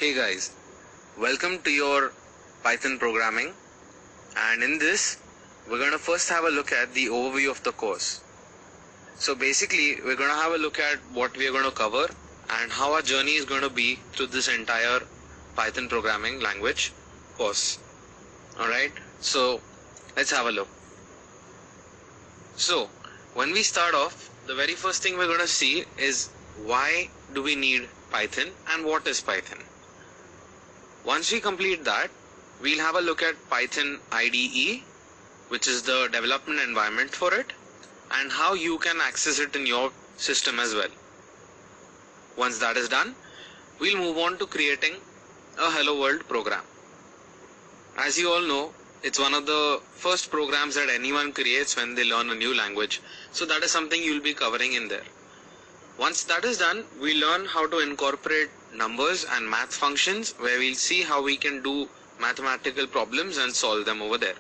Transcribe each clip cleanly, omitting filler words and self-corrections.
Hey guys, welcome to your Python programming, and in this we're going to first have a look at the overview of the course. So basically we're going to have a look at what we are going to cover and how our journey is going to be through this entire Python programming language course. Alright, so let's have a look. So when we start off, the very first thing we're going to see is why do we need Python and what is Python. Once we complete that, we'll have a look at Python IDE, which is the development environment for it, and how you can access it in your system as well. Once that is done, we'll move on to creating a Hello World program. As you all know, it's one of the first programs that anyone creates when they learn a new language. So that is something you'll be covering in there. Once that is done, we learn how to incorporate numbers and math functions, where we'll see how we can do mathematical problems and solve them over there.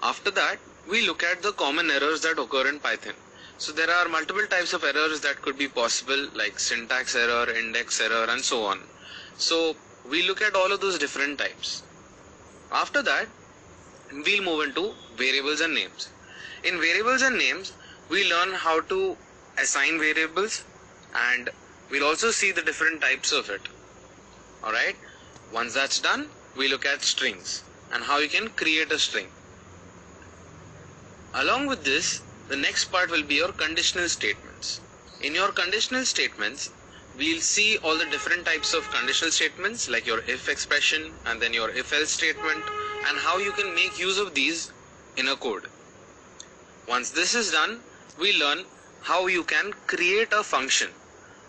After that, we look at the common errors that occur in Python. So there are multiple types of errors that could be possible, like syntax error, index error, and so on. So we look at all of those different types. After that, we'll move into variables and names. In variables and names, we learn how to assign variables, and we'll also see the different types of it. Alright, once that's done, we look at strings and how you can create a string. Along with this, the next part will be your conditional statements. In your conditional statements, we'll see all the different types of conditional statements, like your if expression and then your if else statement, and how you can make use of these in a code. Once this is done, we learn how you can create a function.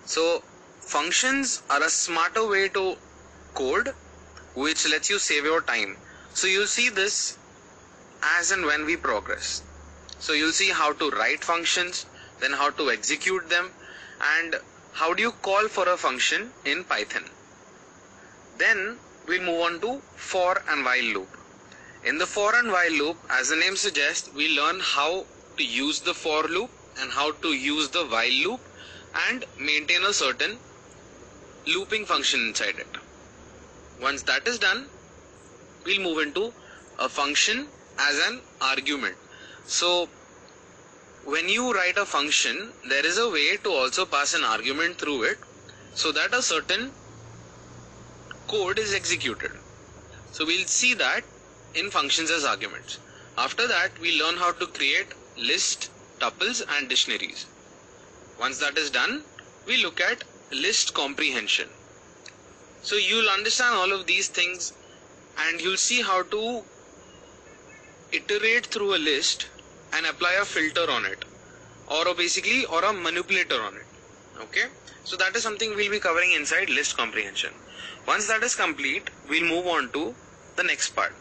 So functions are a smarter way to code, which lets you save your time. So you'll see this as and when we progress. So you'll see how to write functions, then how to execute them, and how do you call for a function in Python. Then we'll move on to for and while loop. In the for and while loop, as the name suggests, we learn how to use the for loop and how to use the while loop and maintain a certain looping function inside it. Once that is done, we'll move into a function as an argument. So when you write a function, there is a way to also pass an argument through it so that a certain code is executed. So we'll see that in functions as arguments. After that, we learn how to create list, tuples, and dictionaries. Once that is done, we look at list comprehension. So you'll understand all of these things and you'll see how to iterate through a list and apply a filter on it, or a manipulator on it. Okay, so that is something we'll be covering inside list comprehension. Once that is complete, we'll move on to the next part.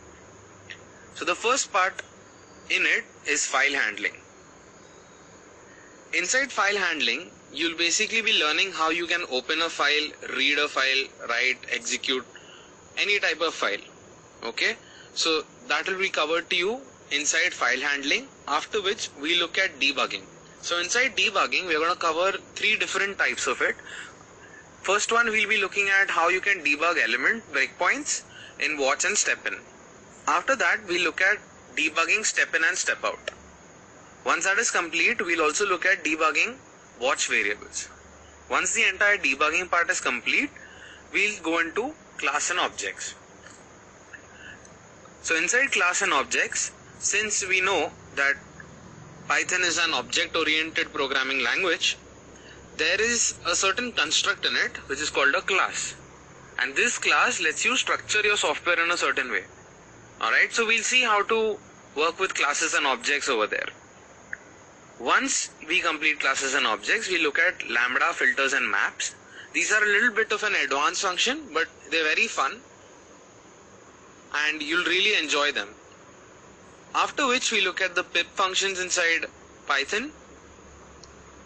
So the first part in it is file handling. Inside file handling, you'll basically be learning how you can open a file, read a file, write, execute any type of file. Okay, so that will be covered to you inside file handling, after which we look at debugging. So inside debugging, we're going to cover three different types of it. First one, we'll be looking at how you can debug element breakpoints in watch and step in. After that, we look at debugging step in and step out. Once that is complete, we'll also look at debugging watch variables. Once the entire debugging part is complete, we'll go into class and objects. So inside class and objects, since we know that Python is an object-oriented programming language, there is a certain construct in it which is called a class. And this class lets you structure your software in a certain way. Alright, so we'll see how to work with classes and objects over there. Once we complete classes and objects, we look at lambda, filters, and maps. These are a little bit of an advanced function, but they're very fun and you'll really enjoy them. After which we look at the pip functions inside Python,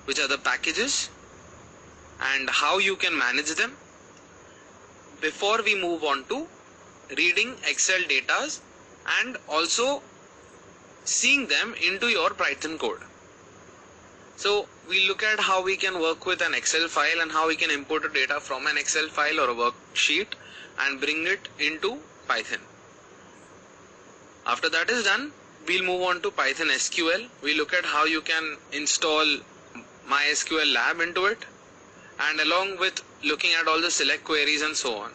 which are the packages, and how you can manage them, before we move on to reading Excel datas and also seeing them into your Python code. So we look at how we can work with an Excel file and how we can import a data from an Excel file or a worksheet and bring it into Python. After that is done, we'll move on to Python SQL. We look at how you can install MySQL lab into it, and along with looking at all the select queries and so on.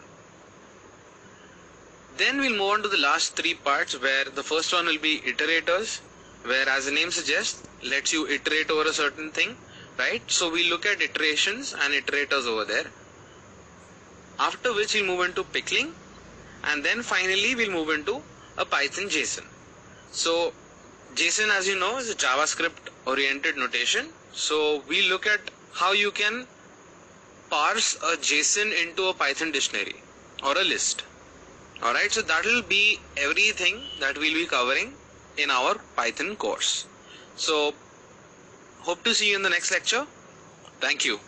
Then we'll move on to the last three parts, where the first one will be iterators, where, as the name suggests, lets you iterate over a certain thing, right? So we look at iterations and iterators over there. After which we'll move into pickling, and then finally we'll move into a Python JSON. So JSON, as you know, is a JavaScript oriented notation. So we look at how you can parse a JSON into a Python dictionary or a list. Alright, so that will be everything that we'll be covering in our Python course. So hope to see you in the next lecture. Thank you.